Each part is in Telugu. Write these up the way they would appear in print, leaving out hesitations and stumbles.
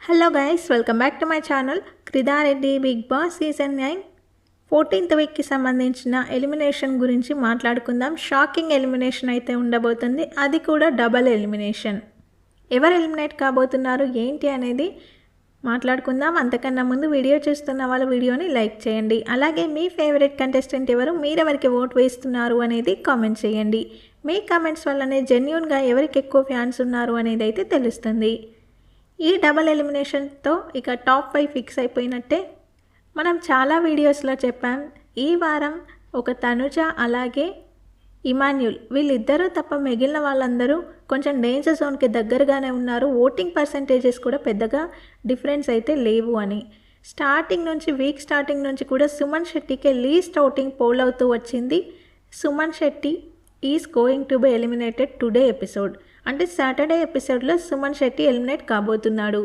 Hello guys, welcome back to my channel. క్రిదారెడ్డి బిగ్ బాస్ సీజన్ 9 14th వీక్కి సంబంధించిన ఎలిమినేషన్ గురించి మాట్లాడుకుందాం. షాకింగ్ ఎలిమినేషన్ అయితే ఉండబోతుంది, అది కూడా డబల్ ఎలిమినేషన్. ఎవరు ఎలిమినేట్ కాబోతున్నారు ఏంటి అనేది మాట్లాడుకుందాం. అంతకన్నా ముందు వీడియో చూస్తున్న వాళ్ళ వీడియోని లైక్ చేయండి. అలాగే మీ ఫేవరెట్ కంటెస్టెంట్ ఎవరు, మీరెవరికి ఓట్ వేస్తున్నారు అనేది కామెంట్ చేయండి. మీ కామెంట్స్ వల్లనే జెన్యూన్గా ఎవరికి ఎక్కువ ఫ్యాన్స్ ఉన్నారు అనేది అయితే తెలుస్తుంది. ఈ డబల్ ఎలిమినేషన్తో ఇక టాప్ 5 ఫిక్స్ అయిపోయినట్టే. మనం చాలా వీడియోస్లో చెప్పాం, ఈ వారం ఒక తనుజ అలాగే ఇమాన్యుల్ వీళ్ళిద్దరూ తప్ప మిగిలిన వాళ్ళందరూ కొంచెం డేంజర్ జోన్కి దగ్గరగానే ఉన్నారు. ఓటింగ్ పర్సంటేజెస్ కూడా పెద్దగా డిఫరెన్స్ అయితే లేవు అని. వీక్ స్టార్టింగ్ నుంచి కూడా సుమన్ శెట్టికే లీస్ట్ ఓటింగ్ పోల్ అవుతూ వచ్చింది. Suman Shetty is going to be eliminated today episode. అంటే సాటర్డే ఎపిసోడ్లో సుమన్ శెట్టి ఎలిమినేట్ కాబోతున్నాడు.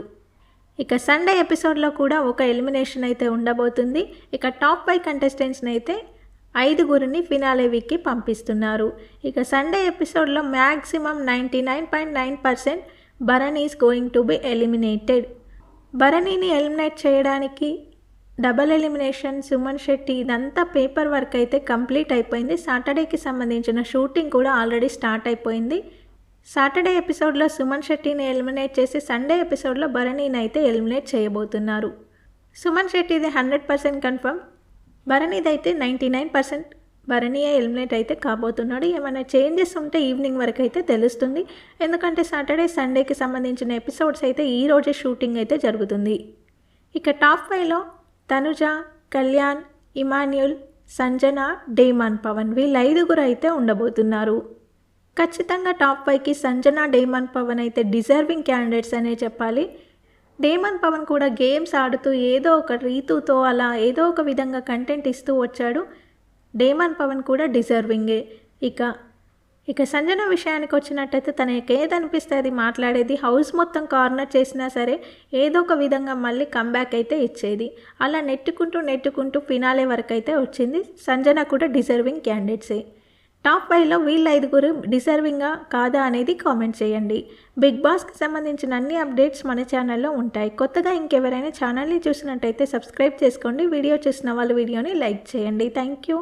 ఇక సండే ఎపిసోడ్లో కూడా ఒక ఎలిమినేషన్ అయితే ఉండబోతుంది. ఇక టాప్ 5 కంటెస్టెంట్స్ని అయితే 5 ఫినాలే వీక్కి పంపిస్తున్నారు. ఇక సండే ఎపిసోడ్లో maximum 99.9% Bharani is going to be eliminated. భరణిని ఎలిమినేట్ చేయడానికి డబల్ ఎలిమినేషన్, సుమన్ శెట్టి ఇదంతా పేపర్ వర్క్ అయితే కంప్లీట్ అయిపోయింది. సాటర్డేకి సంబంధించిన షూటింగ్ కూడా ఆల్రెడీ స్టార్ట్ అయిపోయింది. సాటర్డే ఎపిసోడ్లో సుమన్ శెట్టిని ఎలిమినేట్ చేసి సండే ఎపిసోడ్లో భరణిని అయితే ఎలిమినేట్ చేయబోతున్నారు. సుమన్ శెట్టిది 100% కన్ఫర్మ్, భరణిది అయితే 99% భరణియే ఎలిమినేట్ అయితే కాబోతున్నాడు. ఏమైనా చేంజెస్ ఉంటే ఈవినింగ్ వరకు అయితే తెలుస్తుంది. ఎందుకంటే సాటర్డే సండేకి సంబంధించిన ఎపిసోడ్స్ అయితే ఈరోజే షూటింగ్ అయితే జరుగుతుంది. ఇక టాప్ 5లో తనుజ, కళ్యాణ్, ఇమాన్యుల్, సంజన, డేమాన్ పవన్ వీళ్ళ 5 అయితే ఉండబోతున్నారు. ఖచ్చితంగా టాప్ 5కి సంజన, డేమాన్ పవన్ అయితే డిజర్వింగ్ క్యాండిడేట్స్ అనే చెప్పాలి. డేమాన్ పవన్ కూడా గేమ్స్ ఆడుతూ ఏదో ఒక రీతుతో అలా ఏదో ఒక విధంగా కంటెంట్ ఇస్తూ వచ్చాడు. డేమాన్ పవన్ కూడా డిజర్వింగే. ఇక సంజన విషయానికి వచ్చినట్టయితే తనకి ఏదనిపిస్తే అది మాట్లాడేది. హౌస్ మొత్తం కార్నర్ చేసినా సరే ఏదో ఒక విధంగా మళ్ళీ కంబ్యాక్ అయితే ఇచ్చేది. అలా నెట్టుకుంటూ ఫినాలే వరకు అయితే వచ్చింది. సంజన కూడా డిజర్వింగ్ క్యాండిడేట్సే. టాప్ 5లో వీళ్ళ 5 డిజర్వింగా కాదా అనేది కామెంట్ చేయండి. బిగ్ బాస్కి సంబంధించిన అన్ని అప్డేట్స్ మన ఛానల్లో ఉంటాయి. కొత్తగా ఇంకెవరైనా ఛానల్ని చూసినట్టయితే సబ్స్క్రైబ్ చేసుకోండి. వీడియో చూసిన వాళ్ళు వీడియోని లైక్ చేయండి. Thank you.